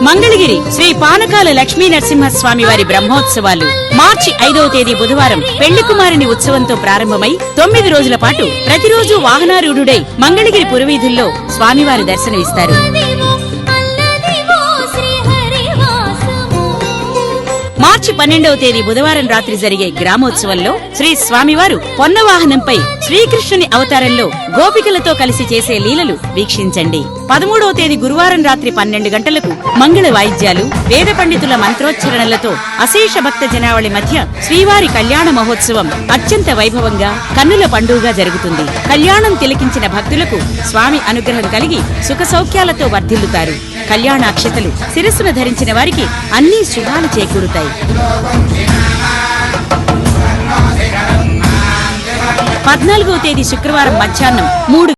మంగళగిరి శ్రీ పానకాల లక్ష్మీ నరసింహస్వామి వారి బ్రహ్మోత్సవాలు మార్చి 5వ తేదీ బుధవారం పెళ్లి కుమారుని ఉత్సవంతో ప్రారంభమై 9 రోజుల పాటు ప్రతిరోజు వాహనారూఢుడై మంగళగిరి పురవీధుల్లో స్వామివారి దర్శనమిస్తారు. మార్చి 12వ తేదీ బుధవారం రాత్రి జరిగే గ్రామోత్సవంలో శ్రీ స్వామివారు పొన్నవాహనంపై శ్రీకృష్ణుని అవతారంలో గోపికలతో కలిసి చేసే లీలలు వీక్షించండి. 13వ తేదీ గురువారం రాత్రి 12 గంటలకు మంగళ వాయిద్యాలు, వేద పండితుల మంత్రోచ్చరణలతో అశేష భక్త జనావళి మధ్య శ్రీవారి కళ్యాణ మహోత్సవం అత్యంత వైభవంగా కన్నుల పండుగగా జరుగుతుంది. కళ్యాణం తిలకించిన భక్తులకు స్వామి అనుగ్రహం కలిగి సుఖ సౌఖ్యాలతో వర్ధిల్లుతారు. కళ్యాణాక్షతలు శిరస్సును ధరించిన వారికి అన్ని శుభాలు చేకూరుతాయి. 14వ తేదీ శుక్రవారం మధ్యాహ్నం 3